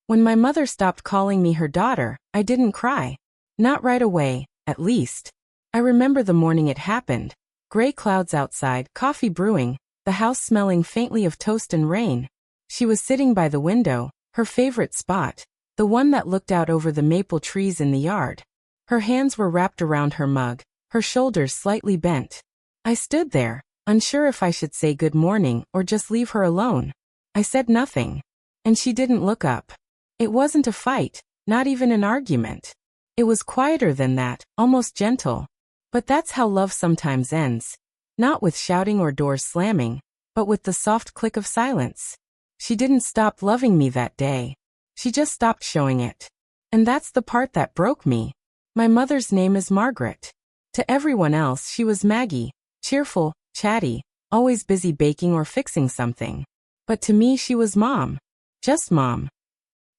When my mother stopped calling me her daughter, I didn't cry. Not right away, at least. I remember the morning it happened. Gray clouds outside, coffee brewing, the house smelling faintly of toast and rain. She was sitting by the window, her favorite spot, the one that looked out over the maple trees in the yard. Her hands were wrapped around her mug, her shoulders slightly bent. I stood there, unsure if I should say good morning or just leave her alone. I said nothing. And she didn't look up. It wasn't a fight, not even an argument. It was quieter than that, almost gentle. But that's how love sometimes ends. Not with shouting or doors slamming, but with the soft click of silence. She didn't stop loving me that day. She just stopped showing it. And that's the part that broke me. My mother's name is Margaret. To everyone else she was Maggie, cheerful, chatty, always busy baking or fixing something. But to me she was Mom. Just Mom.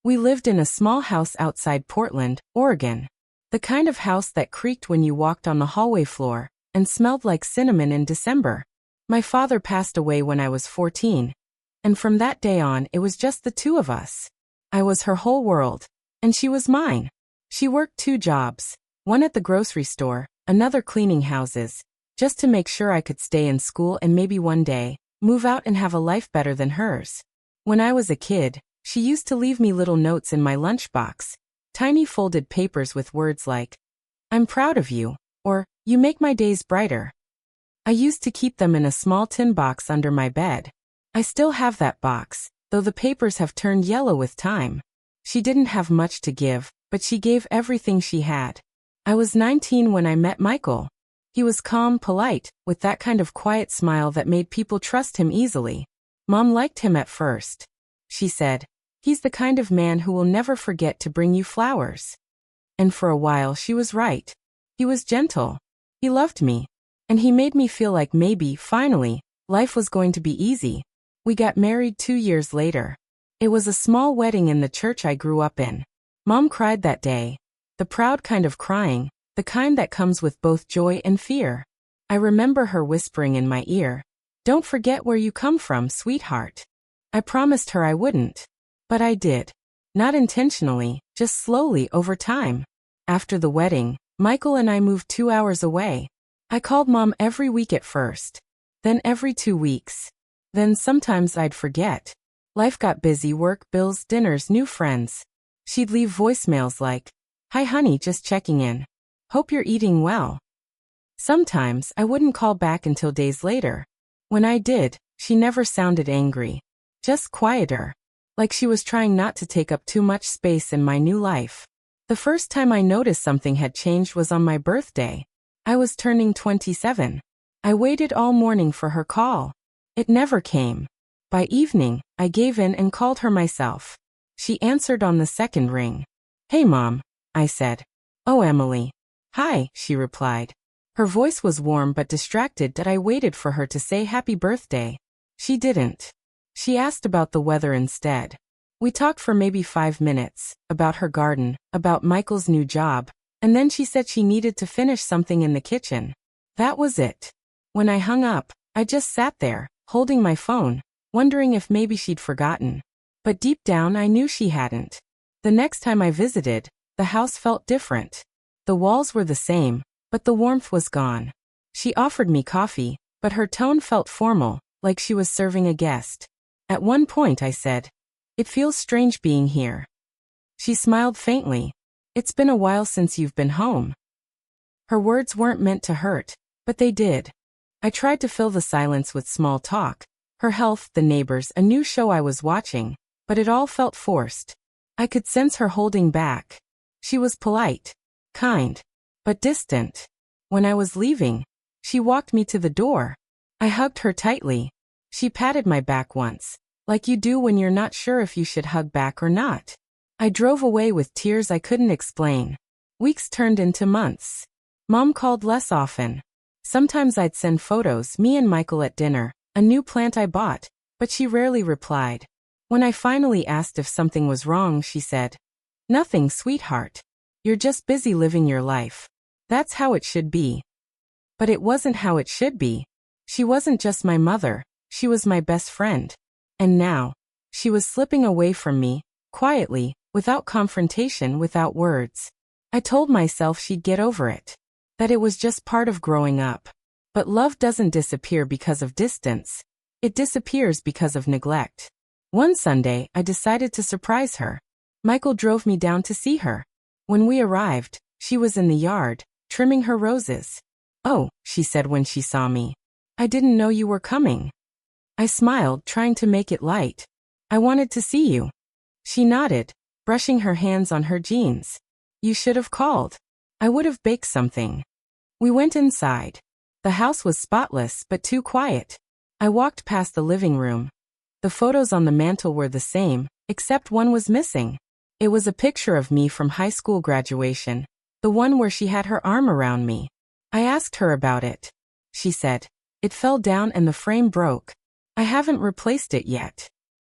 We lived in a small house outside Portland, Oregon. The kind of house that creaked when you walked on the hallway floor, and smelled like cinnamon in December. My father passed away when I was 14. And from that day on it was just the two of us. I was her whole world. And she was mine. She worked 2 jobs, one at the grocery store, another cleaning houses, just to make sure I could stay in school and maybe one day, move out and have a life better than hers. When I was a kid, she used to leave me little notes in my lunchbox, tiny folded papers with words like, "I'm proud of you," or, "You make my days brighter." I used to keep them in a small tin box under my bed. I still have that box, though the papers have turned yellow with time. She didn't have much to give, but she gave everything she had. I was 19 when I met Michael. He was calm, polite, with that kind of quiet smile that made people trust him easily. Mom liked him at first. She said, "He's the kind of man who will never forget to bring you flowers." And for a while she was right. He was gentle. He loved me. And he made me feel like maybe, finally, life was going to be easy. We got married 2 years later. It was a small wedding in the church I grew up in. Mom cried that day. The proud kind of crying, the kind that comes with both joy and fear. I remember her whispering in my ear, "Don't forget where you come from, sweetheart." I promised her I wouldn't. But I did. Not intentionally, just slowly over time. After the wedding, Michael and I moved 2 hours away. I called Mom every week at first. Then every 2 weeks. Then sometimes I'd forget. Life got busy, work, bills, dinners, new friends. She'd leave voicemails like, "Hi honey, just checking in. Hope you're eating well." Sometimes I wouldn't call back until days later. When I did, she never sounded angry. Just quieter. Like she was trying not to take up too much space in my new life. The first time I noticed something had changed was on my birthday. I was turning 27. I waited all morning for her call. It never came. By evening, I gave in and called her myself. She answered on the second ring. "Hey Mom," I said. "Oh Emily." "Hi," she replied. Her voice was warm but distracted that I waited for her to say happy birthday. She didn't. She asked about the weather instead. We talked for maybe 5 minutes, about her garden, about Michael's new job, and then she said she needed to finish something in the kitchen. That was it. When I hung up, I just sat there, holding my phone, wondering if maybe she'd forgotten. But deep down I knew she hadn't. The next time I visited, the house felt different. The walls were the same, but the warmth was gone. She offered me coffee, but her tone felt formal, like she was serving a guest. At one point I said, "It feels strange being here." She smiled faintly. "It's been a while since you've been home." Her words weren't meant to hurt, but they did. I tried to fill the silence with small talk. Her health, the neighbors, a new show I was watching, but it all felt forced. I could sense her holding back. She was polite, kind, but distant. When I was leaving, she walked me to the door. I hugged her tightly. She patted my back once, like you do when you're not sure if you should hug back or not. I drove away with tears I couldn't explain. Weeks turned into months. Mom called less often. Sometimes I'd send photos, me and Michael at dinner, a new plant I bought, but she rarely replied. When I finally asked if something was wrong, she said, "Nothing, sweetheart. You're just busy living your life. That's how it should be." But it wasn't how it should be. She wasn't just my mother, she was my best friend. And now, she was slipping away from me, quietly, without confrontation, without words. I told myself she'd get over it, that it was just part of growing up. But love doesn't disappear because of distance. It disappears because of neglect. One Sunday, I decided to surprise her. Michael drove me down to see her. When we arrived, she was in the yard, trimming her roses. "Oh," she said when she saw me. "I didn't know you were coming." I smiled, trying to make it light. "I wanted to see you." She nodded, brushing her hands on her jeans. "You should have called. I would have baked something." We went inside. The house was spotless but too quiet. I walked past the living room. The photos on the mantel were the same, except one was missing. It was a picture of me from high school graduation, the one where she had her arm around me. I asked her about it. She said, "It fell down and the frame broke. I haven't replaced it yet."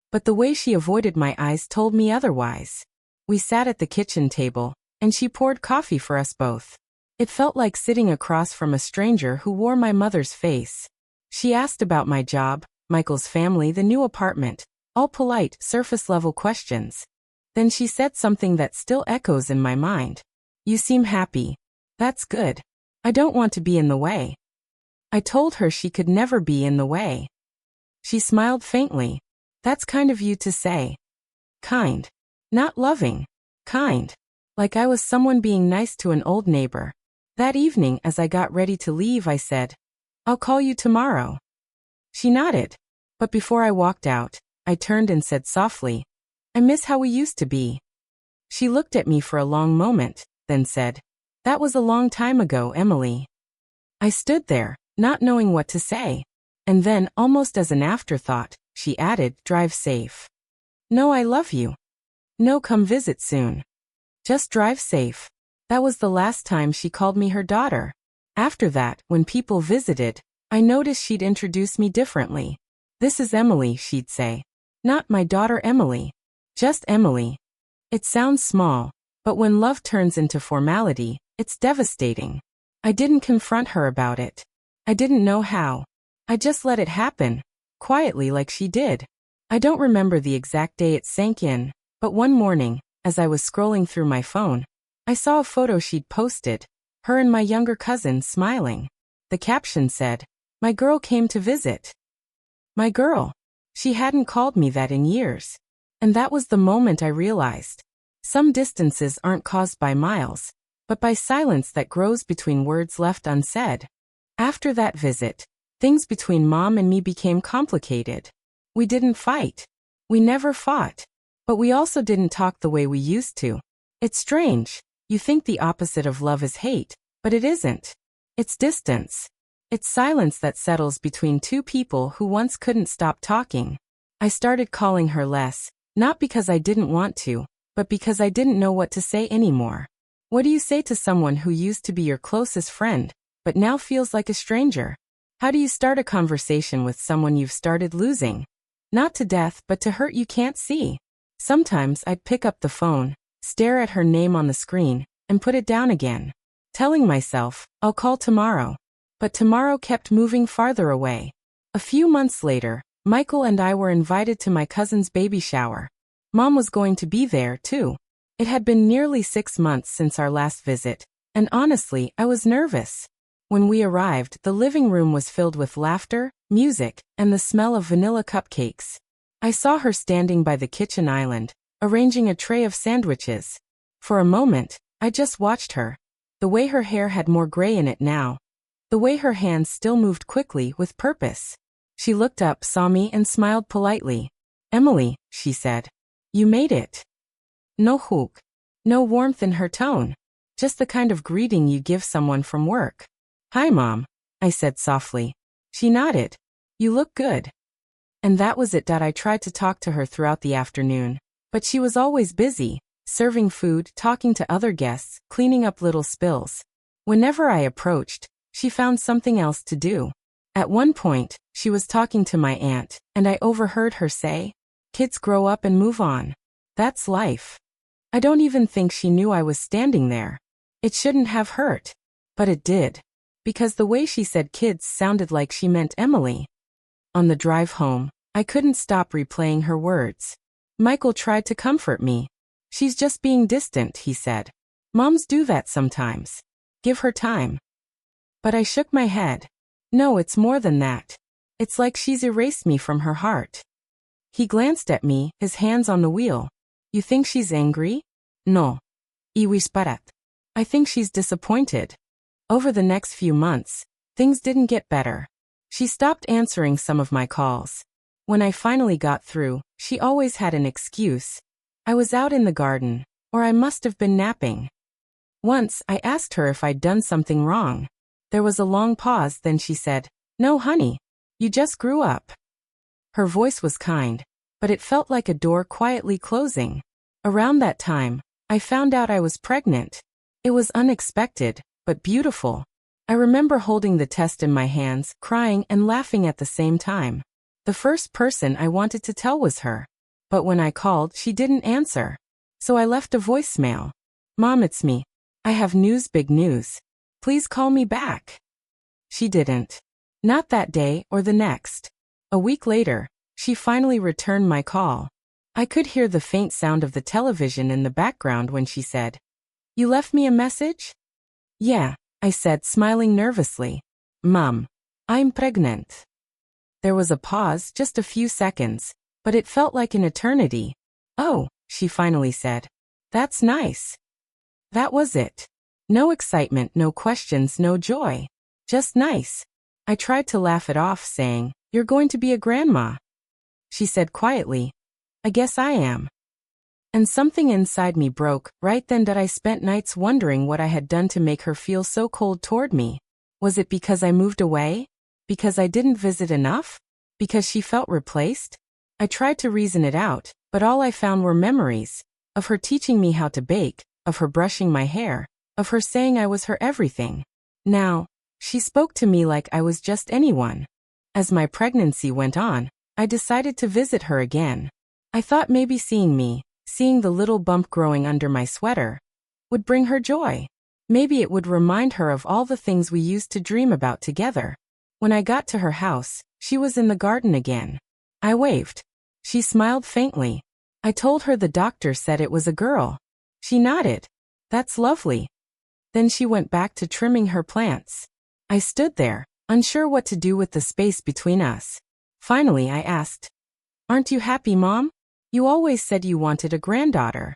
But the way she avoided my eyes told me otherwise. We sat at the kitchen table, and she poured coffee for us both. It felt like sitting across from a stranger who wore my mother's face. She asked about my job, Michael's family, the new apartment, all polite, surface-level questions. Then she said something that still echoes in my mind. "You seem happy. That's good. I don't want to be in the way." I told her she could never be in the way. She smiled faintly. "That's kind of you to say." Kind. Not loving. Kind. Like I was someone being nice to an old neighbor. That evening, as I got ready to leave, I said, "I'll call you tomorrow." She nodded. But before I walked out, I turned and said softly, "I miss how we used to be." She looked at me for a long moment, then said, "That was a long time ago, Emily." I stood there, not knowing what to say. And then, almost as an afterthought, she added, "Drive safe." "No, I love you." "No, come visit soon." "Just drive safe." That was the last time she called me her daughter. After that, when people visited, I noticed she'd introduce me differently. "This is Emily," she'd say. "Not my daughter Emily. Just Emily." It sounds small, but when love turns into formality, it's devastating. I didn't confront her about it. I didn't know how. I just let it happen, quietly like she did. I don't remember the exact day it sank in, but one morning, as I was scrolling through my phone, I saw a photo she'd posted, her and my younger cousin smiling. The caption said, "My girl came to visit." My girl. She hadn't called me that in years. And that was the moment I realized. Some distances aren't caused by miles, but by silence that grows between words left unsaid. After that visit, things between Mom and me became complicated. We didn't fight. We never fought. But we also didn't talk the way we used to. It's strange. You think the opposite of love is hate, but it isn't. It's distance. It's silence that settles between two people who once couldn't stop talking. I started calling her less, not because I didn't want to, but because I didn't know what to say anymore. What do you say to someone who used to be your closest friend, but now feels like a stranger? How do you start a conversation with someone you've started losing? Not to death, but to hurt you can't see. Sometimes I'd pick up the phone, stare at her name on the screen, and put it down again, telling myself, "I'll call tomorrow." But tomorrow kept moving farther away. A few months later, Michael and I were invited to my cousin's baby shower. Mom was going to be there, too. It had been nearly 6 months since our last visit, and honestly, I was nervous. When we arrived, the living room was filled with laughter, music, and the smell of vanilla cupcakes. I saw her standing by the kitchen island, arranging a tray of sandwiches. For a moment, I just watched her. The way her hair had more gray in it now. The way her hands still moved quickly, with purpose. She looked up, saw me, and smiled politely. "Emily," she said. "You made it." No hook. No warmth in her tone. Just the kind of greeting you give someone from work. "Hi, Mom," I said softly. She nodded. "You look good." And that was it. I tried to talk to her throughout the afternoon, but she was always busy, serving food, talking to other guests, cleaning up little spills. Whenever I approached, she found something else to do. At one point, she was talking to my aunt, and I overheard her say, "Kids grow up and move on. That's life." I don't even think she knew I was standing there. It shouldn't have hurt. But it did. Because the way she said kids sounded like she meant Emily. On the drive home, I couldn't stop replaying her words. Michael tried to comfort me. She's just being distant, he said. Moms do that sometimes. Give her time. But I shook my head. No, it's more than that. It's like she's erased me from her heart. He glanced at me, his hands on the wheel. You think she's angry? No. Y whispered. I think she's disappointed. Over the next few months, things didn't get better. She stopped answering some of my calls. When I finally got through, she always had an excuse. I was out in the garden, or I must have been napping. Once, I asked her if I'd done something wrong. There was a long pause, then she said, No, honey. You just grew up. Her voice was kind, but it felt like a door quietly closing. Around that time, I found out I was pregnant. It was unexpected, but beautiful. I remember holding the test in my hands, crying and laughing at the same time. The first person I wanted to tell was her. But when I called, she didn't answer. So I left a voicemail. Mom, it's me. I have news, big news. Please call me back. She didn't. Not that day or the next. A week later, she finally returned my call. I could hear the faint sound of the television in the background when she said, You left me a message? Yeah, I said, smiling nervously. Mom, I'm pregnant. There was a pause, just a few seconds, but it felt like an eternity. Oh, she finally said. That's nice. That was it. No excitement, no questions, no joy. Just nice. I tried to laugh it off, saying, You're going to be a grandma. She said quietly, I guess I am. And something inside me broke right then that I spent nights wondering what I had done to make her feel so cold toward me. Was it because I moved away? Because I didn't visit enough? Because she felt replaced? I tried to reason it out, but all I found were memories. Of her teaching me how to bake, of her brushing my hair, of her saying I was her everything. Now, she spoke to me like I was just anyone. As my pregnancy went on, I decided to visit her again. I thought maybe seeing the little bump growing under my sweater, would bring her joy. Maybe it would remind her of all the things we used to dream about together. When I got to her house, she was in the garden again. I waved. She smiled faintly. I told her the doctor said it was a girl. She nodded. That's lovely. Then she went back to trimming her plants. I stood there, unsure what to do with the space between us. Finally, I asked, Aren't you happy, Mom? You always said you wanted a granddaughter.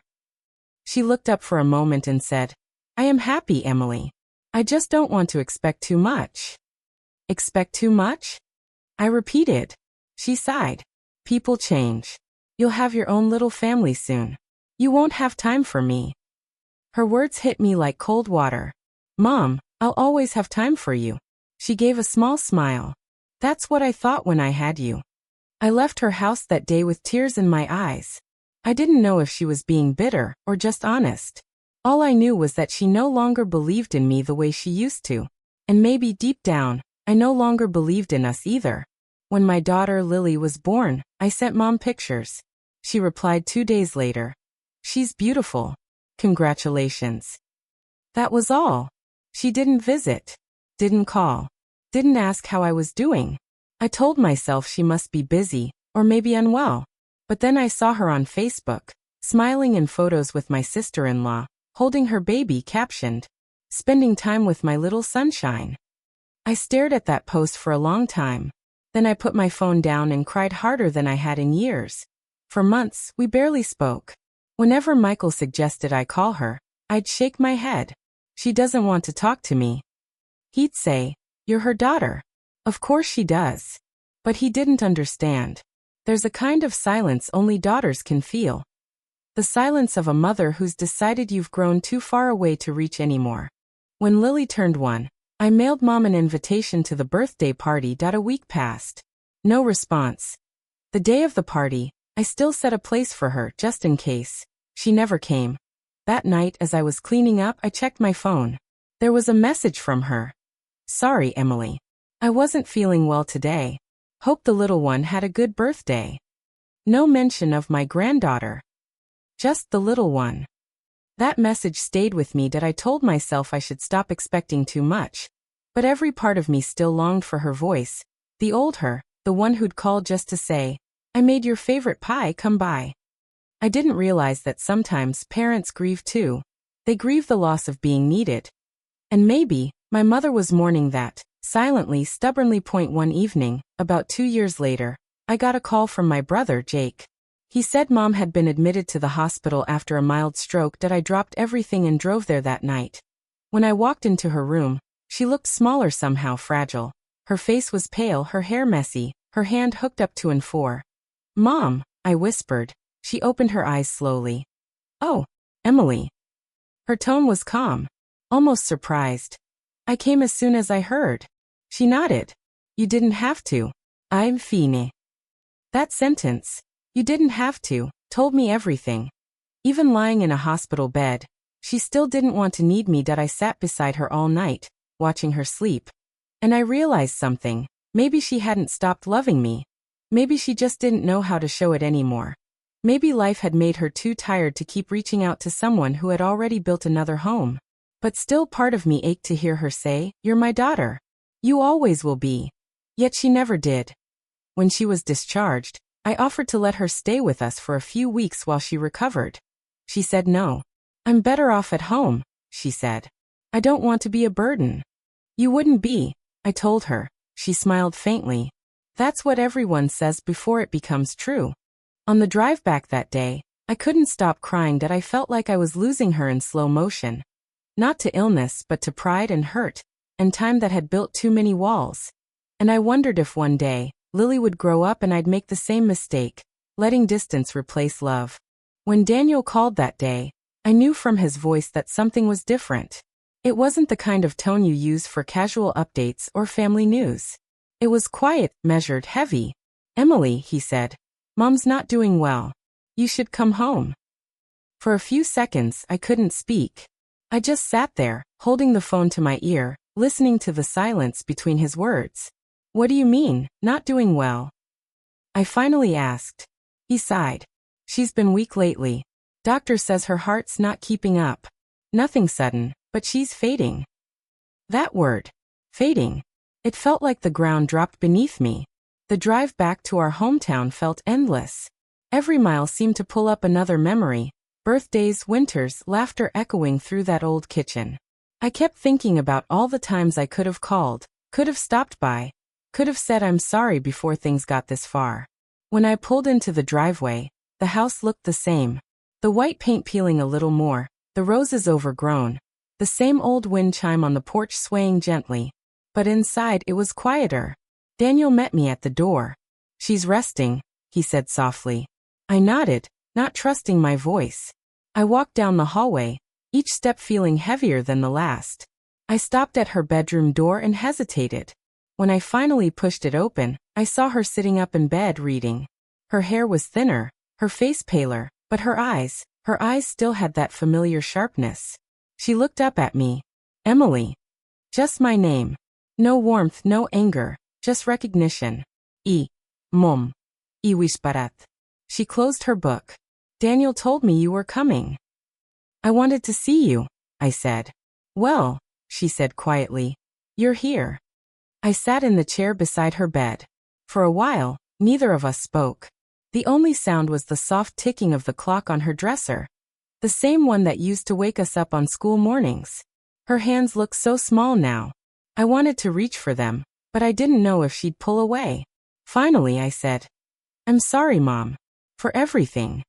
She looked up for a moment and said, I am happy, Emily. I just don't want to expect too much. Expect too much? I repeated. She sighed. People change. You'll have your own little family soon. You won't have time for me. Her words hit me like cold water. Mom, I'll always have time for you. She gave a small smile. That's what I thought when I had you. I left her house that day with tears in my eyes. I didn't know if she was being bitter or just honest. All I knew was that she no longer believed in me the way she used to. And maybe deep down, I no longer believed in us either. When my daughter Lily was born, I sent Mom pictures. She replied 2 days later. She's beautiful. Congratulations. That was all. She didn't visit. Didn't call. Didn't ask how I was doing. I told myself she must be busy, or maybe unwell. But then I saw her on Facebook, smiling in photos with my sister-in-law, holding her baby captioned, Spending time with my little sunshine. I stared at that post for a long time. Then I put my phone down and cried harder than I had in years. For months, we barely spoke. Whenever Michael suggested I call her, I'd shake my head. She doesn't want to talk to me. He'd say, You're her daughter. Of course she does. But he didn't understand. There's a kind of silence only daughters can feel. The silence of a mother who's decided you've grown too far away to reach anymore. When Lily turned 1, I mailed Mom an invitation to the birthday party. A week passed. No response. The day of the party, I still set a place for her just in case. She never came. That night as I was cleaning up, I checked my phone. There was a message from her. Sorry, Emily. I wasn't feeling well today. Hope the little one had a good birthday. No mention of my granddaughter. Just the little one. That message stayed with me that I told myself I should stop expecting too much. But every part of me still longed for her voice. The old her, the one who'd call just to say, I made your favorite pie, come by. I didn't realize that sometimes parents grieve too. They grieve the loss of being needed. And maybe, my mother was mourning that, silently, stubbornly. One evening, about 2 years later, I got a call from my brother, Jake. He said Mom had been admitted to the hospital after a mild stroke. That I dropped everything and drove there that night. When I walked into her room, she looked smaller, somehow fragile. Her face was pale, her hair messy, her hand hooked up to and for. "Mom," I whispered. She opened her eyes slowly. "Oh, Emily." Her tone was calm, almost surprised. "I came as soon as I heard." She nodded. "You didn't have to. I'm fine." That sentence, "you didn't have to," told me everything. Even lying in a hospital bed, she still didn't want to need me. That I sat beside her all night, watching her sleep. And I realized something. Maybe she hadn't stopped loving me. Maybe she just didn't know how to show it anymore. Maybe life had made her too tired to keep reaching out to someone who had already built another home. But still, part of me ached to hear her say, "You're my daughter. You always will be." Yet she never did. When she was discharged, I offered to let her stay with us for a few weeks while she recovered. She said no. "I'm better off at home," she said. "I don't want to be a burden." "You wouldn't be," I told her. She smiled faintly. "That's what everyone says before it becomes true." On the drive back that day, I couldn't stop crying. That I felt like I was losing her in slow motion. Not to illness, but to pride and hurt, and time that had built too many walls. And I wondered if one day, Lily would grow up and I'd make the same mistake, letting distance replace love. When Daniel called that day, I knew from his voice that something was different. It wasn't the kind of tone you use for casual updates or family news. It was quiet, measured, heavy. "Emily," he said, "Mom's not doing well. You should come home." For a few seconds, I couldn't speak. I just sat there, holding the phone to my ear, listening to the silence between his words. "What do you mean, not doing well?" I finally asked. He sighed. "She's been weak lately. Doctor says her heart's not keeping up. Nothing sudden, but she's fading." That word, fading. It felt like the ground dropped beneath me. The drive back to our hometown felt endless. Every mile seemed to pull up another memory. Birthdays, winters, laughter echoing through that old kitchen. I kept thinking about all the times I could have called, could have stopped by, could have said I'm sorry before things got this far. When I pulled into the driveway, the house looked the same. The white paint peeling a little more, the roses overgrown, the same old wind chime on the porch swaying gently. But inside it was quieter. Daniel met me at the door. "She's resting," he said softly. I nodded, not trusting my voice. I walked down the hallway, each step feeling heavier than the last. I stopped at her bedroom door and hesitated. When I finally pushed it open, I saw her sitting up in bed reading. Her hair was thinner, her face paler, but her eyes still had that familiar sharpness. She looked up at me. "Emily." Just my name. No warmth, no anger, just recognition. Mom. Iwisparat. She closed her book. "Daniel told me you were coming." "I wanted to see you," I said. "Well," she said quietly, "you're here." I sat in the chair beside her bed. For a while, neither of us spoke. The only sound was the soft ticking of the clock on her dresser. The same one that used to wake us up on school mornings. Her hands looked so small now. I wanted to reach for them, but I didn't know if she'd pull away. Finally I said, "I'm sorry, Mom. For everything."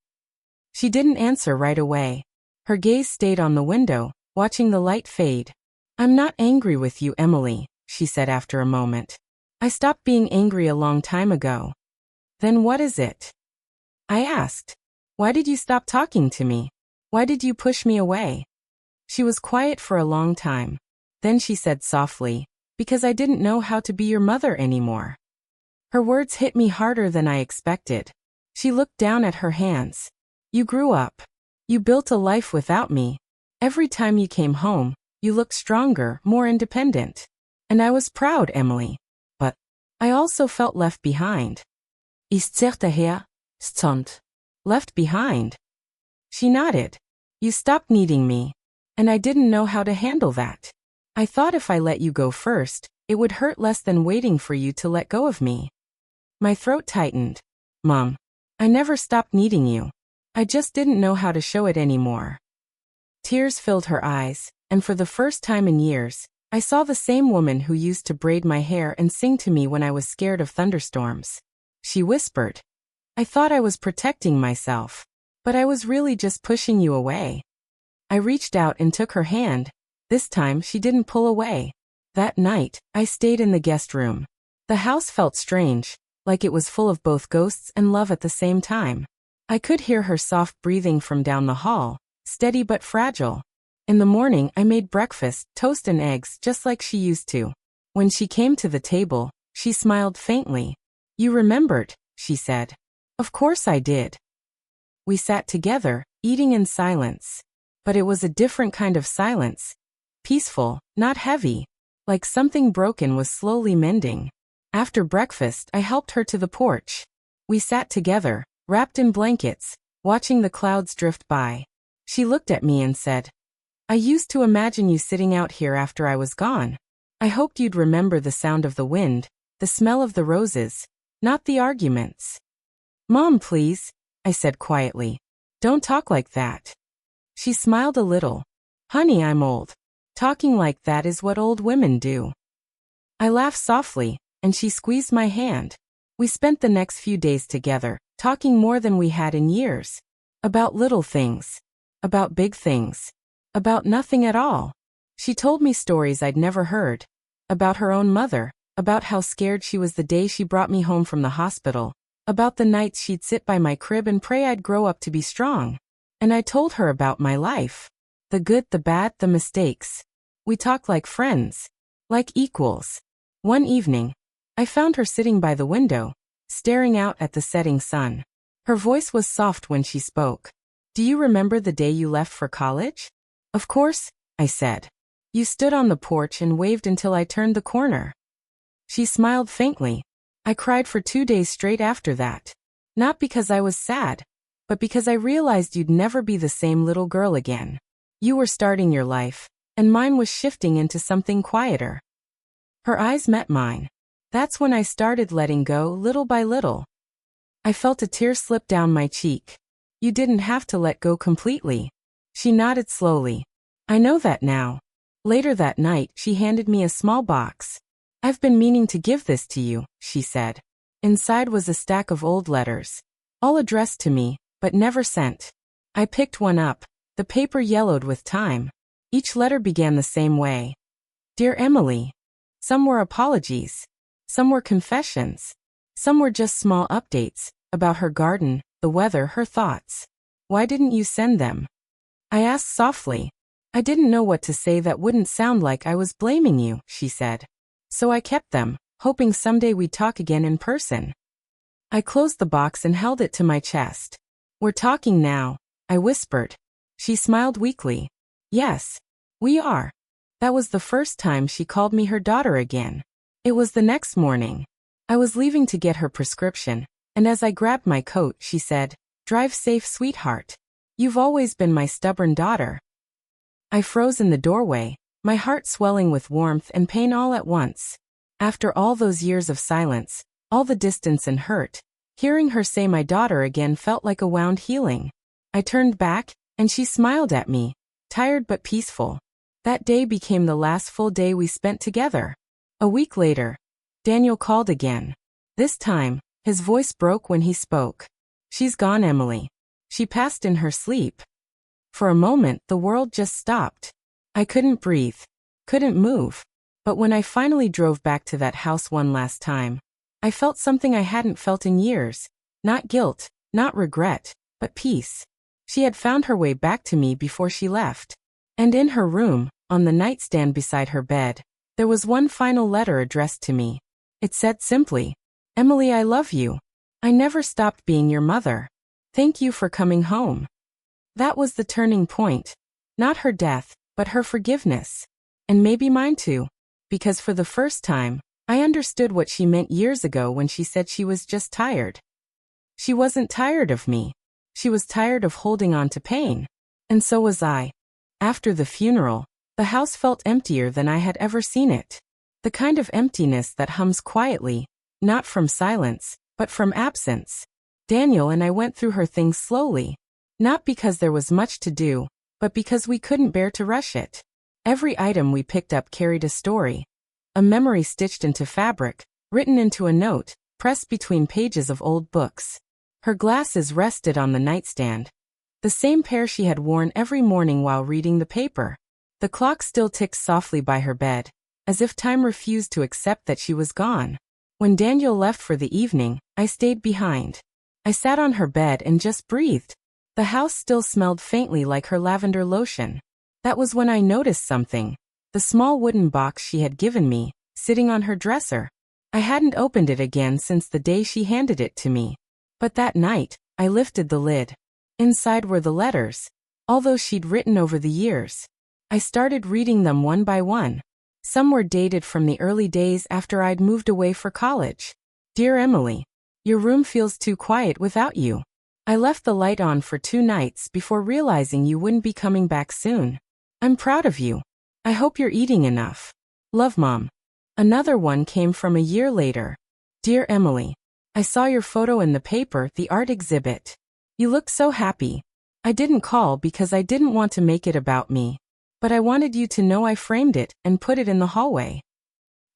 She didn't answer right away. Her gaze stayed on the window, watching the light fade. "I'm not angry with you, Emily," she said after a moment. "I stopped being angry a long time ago." "Then what is it?" I asked. "Why did you stop talking to me? Why did you push me away?" She was quiet for a long time. Then she said softly, "Because I didn't know how to be your mother anymore." Her words hit me harder than I expected. She looked down at her hands. "You grew up. You built a life without me. Every time you came home, you looked stronger, more independent. And I was proud, Emily. But I also felt left behind." Stond. "Left behind?" She nodded. "You stopped needing me. And I didn't know how to handle that. I thought if I let you go first, it would hurt less than waiting for you to let go of me." My throat tightened. "Mom, I never stopped needing you. I just didn't know how to show it anymore. Tears filled her eyes, and for the first time in years, I saw the same woman who used to braid my hair and sing to me when I was scared of thunderstorms. She whispered, "I thought I was protecting myself, but I was really just pushing you away." I reached out and took her hand. This time she didn't pull away. That night, I stayed in the guest room. The house felt strange, like it was full of both ghosts and love at the same time. I could hear her soft breathing from down the hall, steady but fragile. In the morning I made breakfast, toast and eggs just like she used to. When she came to the table, she smiled faintly. "You remembered," she said. "Of course I did." We sat together, eating in silence. But it was a different kind of silence. Peaceful, not heavy. Like something broken was slowly mending. After breakfast, I helped her to the porch. We sat together, wrapped in blankets, watching the clouds drift by. She looked at me and said, "I used to imagine you sitting out here after I was gone. I hoped you'd remember the sound of the wind, the smell of the roses, not the arguments." "Mom, please," I said quietly. "Don't talk like that." She smiled a little. "Honey, I'm old. Talking like that is what old women do." I laughed softly, and she squeezed my hand. We spent the next few days together, talking more than we had in years. About little things. About big things. About nothing at all. She told me stories I'd never heard. About her own mother. About how scared she was the day she brought me home from the hospital. About the nights she'd sit by my crib and pray I'd grow up to be strong. And I told her about my life. The good, the bad, the mistakes. We talked like friends. Like equals. One evening, I found her sitting by the window, staring out at the setting sun. Her voice was soft when she spoke. "Do you remember the day you left for college?" "Of course," I said. "You stood on the porch and waved until I turned the corner." She smiled faintly. "I cried for 2 days straight after that. Not because I was sad, but because I realized you'd never be the same little girl again. You were starting your life, and mine was shifting into something quieter." Her eyes met mine. That's when I started letting go little by little. I felt a tear slip down my cheek. "You didn't have to let go completely." She nodded slowly. "I know that now." Later that night, she handed me a small box. "I've been meaning to give this to you," she said. Inside was a stack of old letters. All addressed to me, but never sent. I picked one up. The paper yellowed with time. Each letter began the same way. "Dear Emily." Some were apologies. Some were confessions. Some were just small updates, about her garden, the weather, her thoughts. "Why didn't you send them?" I asked softly. "I didn't know what to say that wouldn't sound like I was blaming you," she said. "So I kept them, hoping someday we'd talk again in person." I closed the box and held it to my chest. "We're talking now," I whispered. She smiled weakly. "Yes, we are." That was the first time she called me her daughter again. It was the next morning. I was leaving to get her prescription, and as I grabbed my coat, she said, "Drive safe, sweetheart. You've always been my stubborn daughter." I froze in the doorway, my heart swelling with warmth and pain all at once. After all those years of silence, all the distance and hurt, hearing her say my daughter again felt like a wound healing. I turned back, and she smiled at me, tired but peaceful. That day became the last full day we spent together. A week later, Daniel called again. This time, his voice broke when he spoke. "She's gone, Emily. She passed in her sleep." For a moment, the world just stopped. I couldn't breathe, couldn't move. But when I finally drove back to that house one last time, I felt something I hadn't felt in years. Not guilt, not regret, but peace. She had found her way back to me before she left. And in her room, on the nightstand beside her bed, there was one final letter addressed to me. It said simply, "Emily, I love you. I never stopped being your mother. Thank you for coming home." That was the turning point. Not her death, but her forgiveness. And maybe mine too. Because for the first time, I understood what she meant years ago when she said she was just tired. She wasn't tired of me. She was tired of holding on to pain. And so was I. After the funeral, the house felt emptier than I had ever seen it. The kind of emptiness that hums quietly, not from silence, but from absence. Daniel and I went through her things slowly. Not because there was much to do, but because we couldn't bear to rush it. Every item we picked up carried a story. A memory stitched into fabric, written into a note, pressed between pages of old books. Her glasses rested on the nightstand. The same pair she had worn every morning while reading the paper. The clock still ticked softly by her bed, as if time refused to accept that she was gone. When Daniel left for the evening, I stayed behind. I sat on her bed and just breathed. The house still smelled faintly like her lavender lotion. That was when I noticed something. The small wooden box she had given me, sitting on her dresser. I hadn't opened it again since the day she handed it to me. But that night, I lifted the lid. Inside were the letters, all those she'd written over the years. I started reading them one by one. Some were dated from the early days after I'd moved away for college. Dear Emily, your room feels too quiet without you. I left the light on for 2 nights before realizing you wouldn't be coming back soon. I'm proud of you. I hope you're eating enough. Love, Mom. Another one came from a year later. Dear Emily, I saw your photo in the paper, the art exhibit. You looked so happy. I didn't call because I didn't want to make it about me. But I wanted you to know I framed it and put it in the hallway.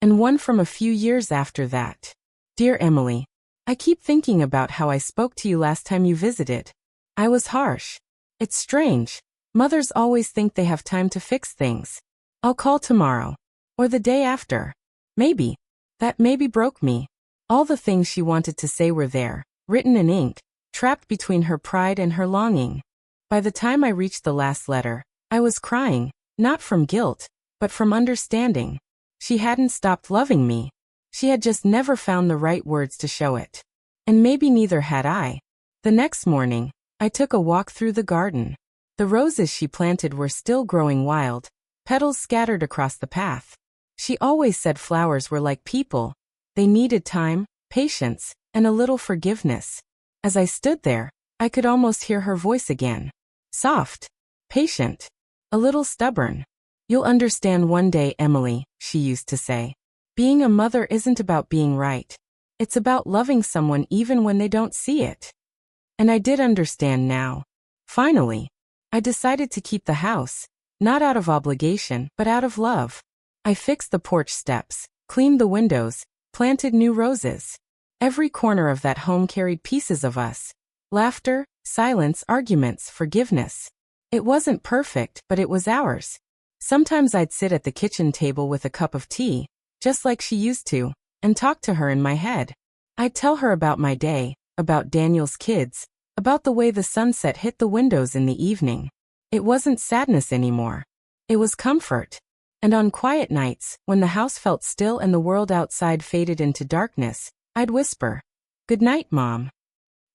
And one from a few years after that. Dear Emily, I keep thinking about how I spoke to you last time you visited. I was harsh. It's strange. Mothers always think they have time to fix things. I'll call tomorrow. Or the day after. Maybe. That maybe broke me. All the things she wanted to say were there, written in ink, trapped between her pride and her longing. By the time I reached the last letter, I was crying, not from guilt, but from understanding. She hadn't stopped loving me. She had just never found the right words to show it. And maybe neither had I. The next morning, I took a walk through the garden. The roses she planted were still growing wild, petals scattered across the path. She always said flowers were like people. They needed time, patience, and a little forgiveness. As I stood there, I could almost hear her voice again. Soft. Patient. A little stubborn. You'll understand one day, Emily, she used to say. Being a mother isn't about being right. It's about loving someone even when they don't see it. And I did understand now. Finally. I decided to keep the house, not out of obligation, but out of love. I fixed the porch steps, cleaned the windows, planted new roses. Every corner of that home carried pieces of us. Laughter, silence, arguments, forgiveness. It wasn't perfect, but it was ours. Sometimes I'd sit at the kitchen table with a cup of tea, just like she used to, and talk to her in my head. I'd tell her about my day, about Daniel's kids, about the way the sunset hit the windows in the evening. It wasn't sadness anymore. It was comfort. And on quiet nights, when the house felt still and the world outside faded into darkness, I'd whisper, "Good night, Mom."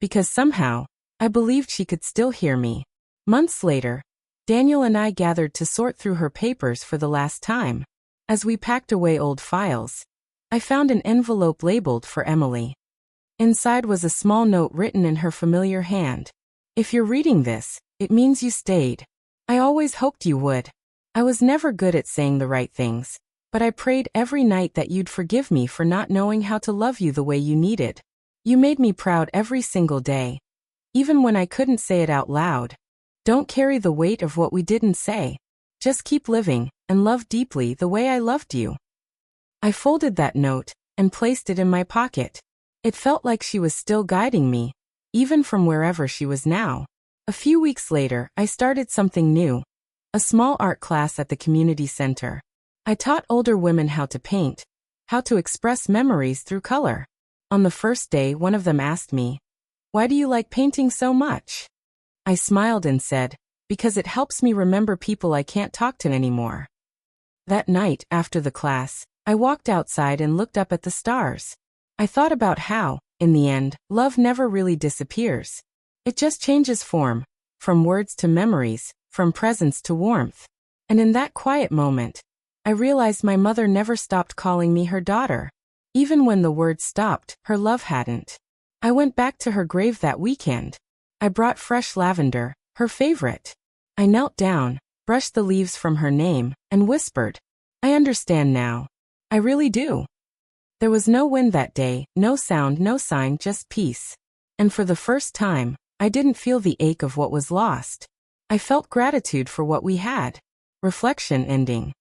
Because somehow, I believed she could still hear me. Months later, Daniel and I gathered to sort through her papers for the last time. As we packed away old files, I found an envelope labeled for Emily. Inside was a small note written in her familiar hand. If you're reading this, it means you stayed. I always hoped you would. I was never good at saying the right things, but I prayed every night that you'd forgive me for not knowing how to love you the way you needed. You made me proud every single day, even when I couldn't say it out loud. Don't carry the weight of what we didn't say. Just keep living and love deeply the way I loved you. I folded that note and placed it in my pocket. It felt like she was still guiding me, even from wherever she was now. A few weeks later, I started something new. A small art class at the community center. I taught older women how to paint, how to express memories through color. On the first day, one of them asked me, "Why do you like painting so much?" I smiled and said, "Because it helps me remember people I can't talk to anymore." That night, after the class, I walked outside and looked up at the stars. I thought about how, in the end, love never really disappears. It just changes form, from words to memories, from presence to warmth. And in that quiet moment, I realized my mother never stopped calling me her daughter. Even when the words stopped, her love hadn't. I went back to her grave that weekend. I brought fresh lavender, her favorite. I knelt down, brushed the leaves from her name, and whispered, "I understand now. I really do." There was no wind that day, no sound, no sign, just peace. And for the first time, I didn't feel the ache of what was lost. I felt gratitude for what we had. Reflection ending.